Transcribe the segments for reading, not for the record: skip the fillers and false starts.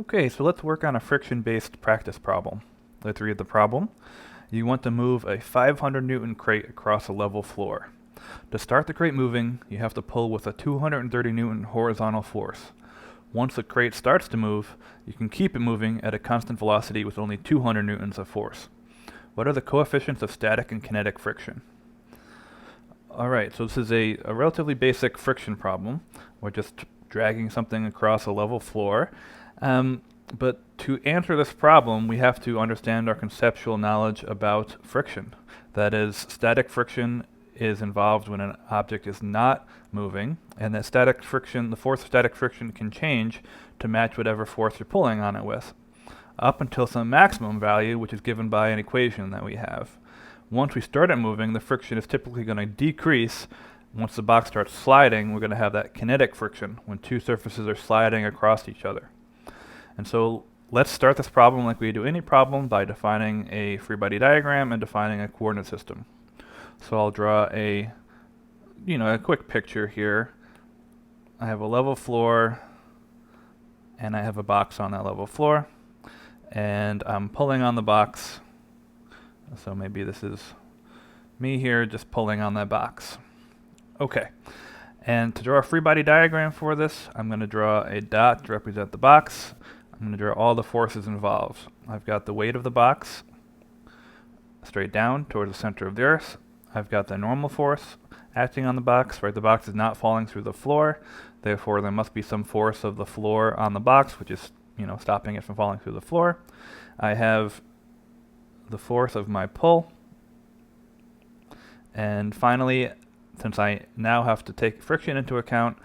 Okay, so let's work on a friction-based practice problem. Let's read the problem. You want to move a 500 Newton crate across a level floor. To start the crate moving, you have to pull with a 230 Newton horizontal force. Once the crate starts to move, you can keep it moving at a constant velocity with only 200 Newtons of force. What are the coefficients of static and kinetic friction? Alright, so this is a relatively basic friction problem. We're just dragging something across a level floor. But to answer this problem, we have to understand our conceptual knowledge about friction. That is, static friction is involved when an object is not moving, and that static friction, the force of static friction can change to match whatever force you're pulling on it with, up until some maximum value, which is given by an equation that we have. Once we start it moving, the friction is typically going to decrease. Once the box starts sliding, we're going to have that kinetic friction, when two surfaces are sliding across each other. And so let's start this problem like we do any problem by defining a free body diagram and defining a coordinate system. So I'll draw a quick picture here. I have a level floor and I have a box on that level floor, and I'm pulling on the box. So maybe this is me here just pulling on that box. Okay. And to draw a free body diagram for this, I'm going to draw a dot to represent the box. I'm going to draw all the forces involved. I've got the weight of the box straight down towards the center of the earth. I've got the normal force acting on the box, right? The box is not falling through the floor, therefore there must be some force of the floor on the box, which is, stopping it from falling through the floor. I have the force of my pull. And finally, since I now have to take friction into account,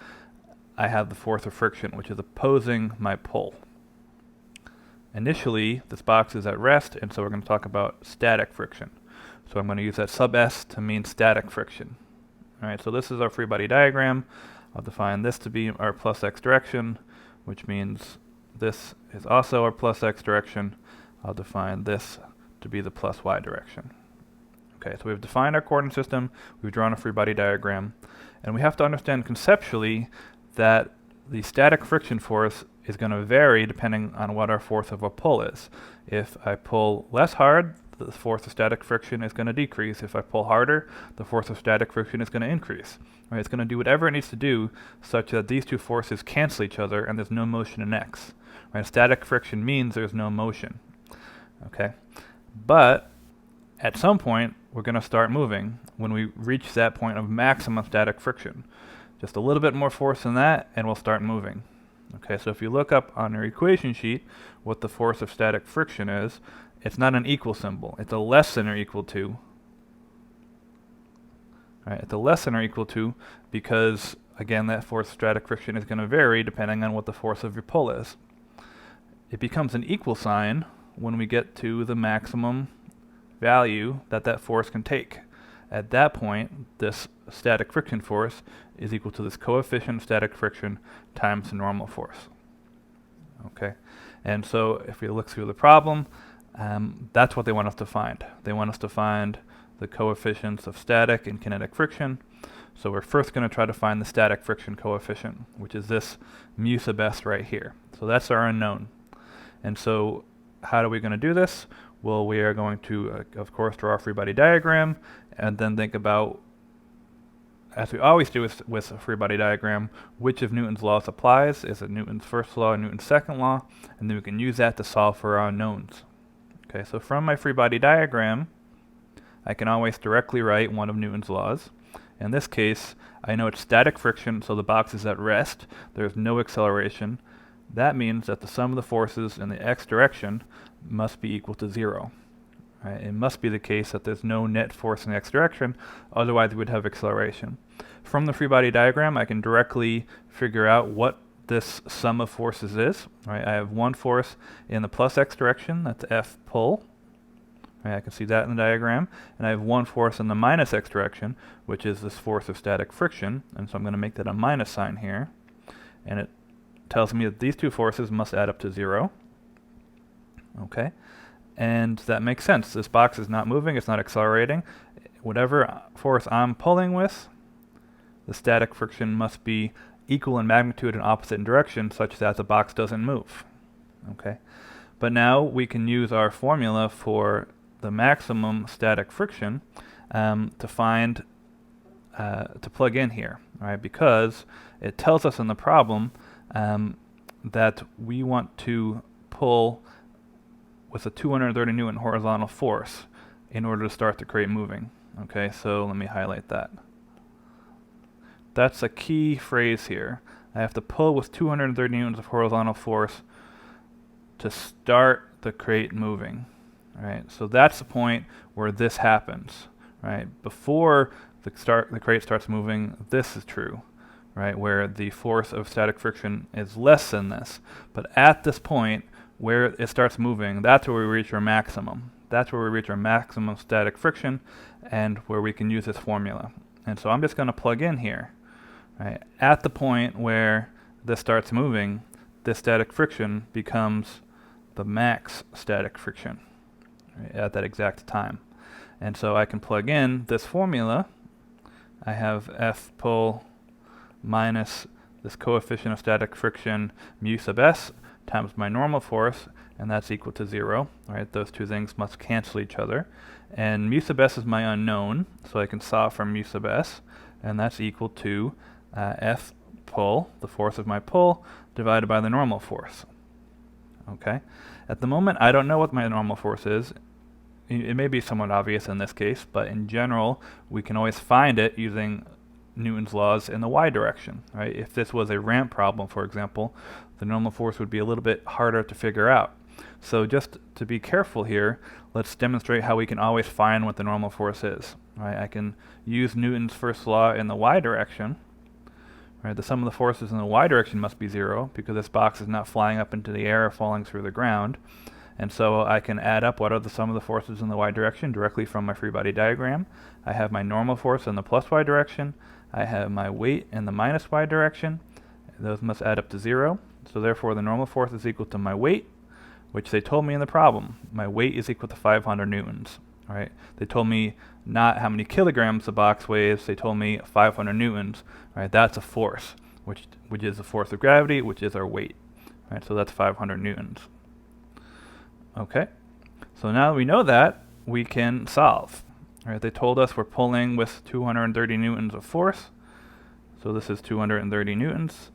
I have the force of friction, which is opposing my pull. Initially, this box is at rest, and so we're going to talk about static friction. So I'm going to use that sub S to mean static friction. Alright, so this is our free body diagram. I'll define this to be our plus x direction, which means this is also our plus x direction. I'll define this to be the plus y direction. Okay, so we've defined our coordinate system, we've drawn a free body diagram, and we have to understand conceptually that the static friction force is going to vary depending on what our force of a pull is. If I pull less hard, the force of static friction is going to decrease. If I pull harder, the force of static friction is going to increase. Right? It's going to do whatever it needs to do such that these two forces cancel each other and there's no motion in x. Right? Static friction means there's no motion. Okay? But at some point, we're going to start moving when we reach that point of maximum static friction. Just a little bit more force than that, and we'll start moving. Okay, so if you look up on your equation sheet what the force of static friction is, it's not an equal symbol. It's a less than or equal to. Right, it's a less than or equal to because, again, that force of static friction is going to vary depending on what the force of your pull is. It becomes an equal sign when we get to the maximum value that that force can take. At that point, this static friction force is equal to this coefficient of static friction times the normal force. Okay, and so if we look through the problem, that's what they want us to find. They want us to find the coefficients of static and kinetic friction. So we're first going to try to find the static friction coefficient, which is this mu sub s right here. So that's our unknown. And so how are we going to do this? Well, we are going to, of course, draw a free body diagram and then think about, as we always do with a free body diagram, which of Newton's laws applies. Is it Newton's first law or Newton's second law? And then we can use that to solve for our unknowns. Okay, so from my free body diagram, I can always directly write one of Newton's laws. In this case, I know it's static friction, so the box is at rest. There's no acceleration. That means that the sum of the forces in the x direction must be equal to 0. Right? It must be the case that there's no net force in the x direction, otherwise we would have acceleration. From the free body diagram, I can directly figure out what this sum of forces is. Right? I have one force in the plus x direction, that's F pull. Right? I can see that in the diagram. And I have one force in the minus x direction, which is this force of static friction. And so I'm going to make that a minus sign here. And it tells me that these two forces must add up to 0. Okay, and that makes sense. This box is not moving, it's not accelerating. Whatever force I'm pulling with, the static friction must be equal in magnitude and opposite in direction such that the box doesn't move. Okay, but now we can use our formula for the maximum static friction to find to plug in here, right? Because it tells us in the problem that we want to pull with a 230 Newton horizontal force in order to start the crate moving. Okay, so let me highlight that. That's a key phrase here. I have to pull with 230 newtons of horizontal force to start the crate moving. Right, so that's the point where this happens. Right, before the crate starts moving, this is true. Right, where the force of static friction is less than this. But at this point, where it starts moving, that's where we reach our maximum. That's where we reach our maximum static friction, and where we can use this formula. And so I'm just going to plug in here. Right, at the point where this starts moving, this static friction becomes the max static friction, right, at that exact time. And so I can plug in this formula. I have F pull minus this coefficient of static friction mu sub s times my normal force, and that's equal to 0. Right, those two things must cancel each other. And mu sub s is my unknown, so I can solve for mu sub s, and that's equal to F pull, the force of my pull, divided by the normal force. Okay. At the moment, I don't know what my normal force is. It may be somewhat obvious in this case, but in general, we can always find it using Newton's laws in the y direction. Right? If this was a ramp problem, for example, the normal force would be a little bit harder to figure out. So just to be careful here, let's demonstrate how we can always find what the normal force is. Right? I can use Newton's first law in the y direction. Right, the sum of the forces in the y direction must be 0 because this box is not flying up into the air or falling through the ground. And so I can add up what are the sum of the forces in the y direction directly from my free body diagram. I have my normal force in the plus y direction. I have my weight in the minus y direction. Those must add up to 0. So therefore the normal force is equal to my weight, which they told me in the problem. My weight is equal to 500 newtons. Right? They told me not how many kilograms the box weighs, they told me 500 newtons. Right? That's a force, which is the force of gravity, which is our weight. Right? So that's 500 newtons. Okay, so now that we know that, we can solve. Right? They told us we're pulling with 230 newtons of force, so this is 230 newtons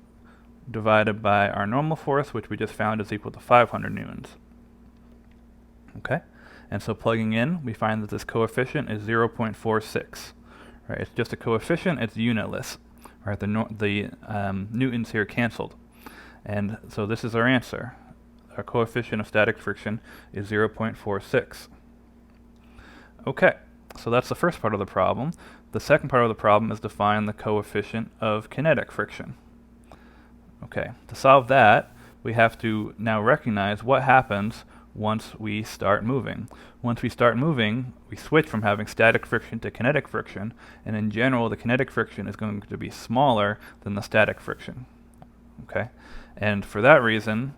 divided by our normal force, which we just found is equal to 500 newtons. Okay. And so plugging in, we find that this coefficient is 0.46. Right? It's just a coefficient, it's unitless. Right? The newtons here canceled. And so this is our answer. Our coefficient of static friction is 0.46. Okay, so that's the first part of the problem. The second part of the problem is to find the coefficient of kinetic friction. Okay, to solve that, we have to now recognize what happens once we start moving. Once we start moving, we switch from having static friction to kinetic friction, and in general, the kinetic friction is going to be smaller than the static friction. Okay, and for that reason,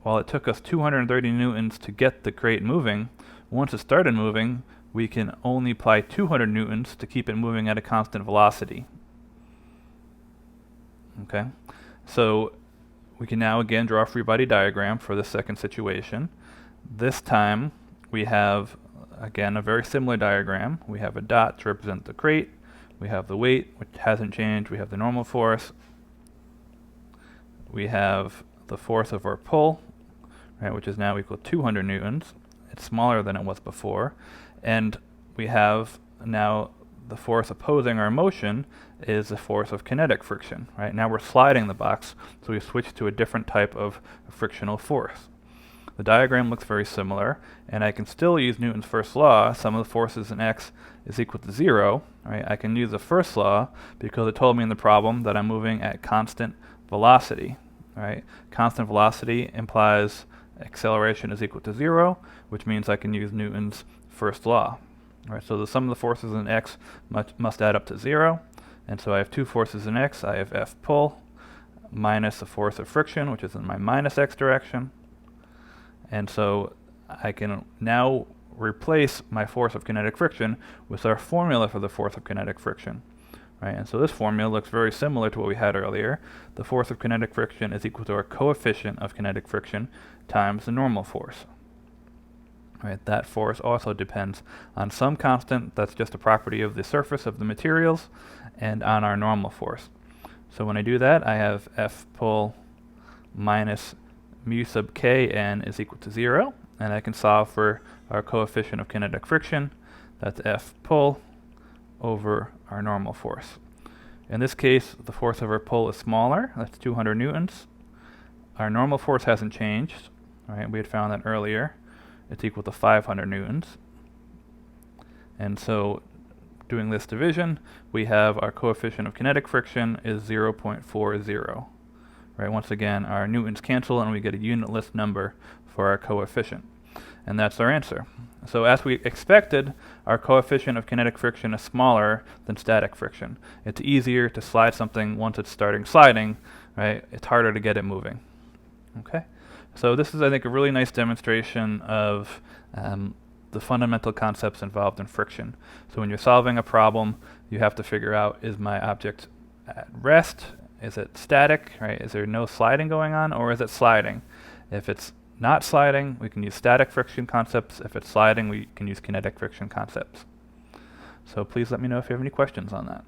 while it took us 230 newtons to get the crate moving, once it started moving, we can only apply 200 newtons to keep it moving at a constant velocity. Okay, so we can now again draw a free body diagram for the second situation. This time we have, again, a very similar diagram. We have a dot to represent the crate. We have the weight, which hasn't changed. We have the normal force. We have the force of our pull, right, which is now equal to 200 newtons. It's smaller than it was before. And we have now the force opposing our motion is the force of kinetic friction. Right? Now we're sliding the box, so we switch to a different type of frictional force. The diagram looks very similar, and I can still use Newton's first law, sum of the forces in x is equal to 0. Right? I can use the first law because it told me in the problem that I'm moving at constant velocity. Right? Constant velocity implies acceleration is equal to 0, which means I can use Newton's first law. Right? So the sum of the forces in x must add up to 0, and so I have two forces in x. I have F pull minus the force of friction, which is in my minus x direction. And so I can now replace my force of kinetic friction with our formula for the force of kinetic friction. right? And so this formula looks very similar to what we had earlier. The force of kinetic friction is equal to our coefficient of kinetic friction times the normal force. Right, that force also depends on some constant that's just a property of the surface of the materials and on our normal force. So when I do that, I have F pull minus mu sub kn is equal to 0, and I can solve for our coefficient of kinetic friction. That's F pull over our normal force. In this case, the force of our pull is smaller. That's 200 newtons. Our normal force hasn't changed. Right, we had found that earlier. It's equal to 500 newtons. And so doing this division, we have our coefficient of kinetic friction is 0.40. Right, once again, our newtons cancel and we get a unitless number for our coefficient. And that's our answer. So as we expected, our coefficient of kinetic friction is smaller than static friction. It's easier to slide something once it's starting sliding, right? It's harder to get it moving. Okay? So this is, I think, a really nice demonstration of the fundamental concepts involved in friction. So when you're solving a problem, you have to figure out, is my object at rest? Is it static? Right? Is there no sliding going on, or is it sliding? If it's not sliding, we can use static friction concepts. If it's sliding, we can use kinetic friction concepts. So please let me know if you have any questions on that.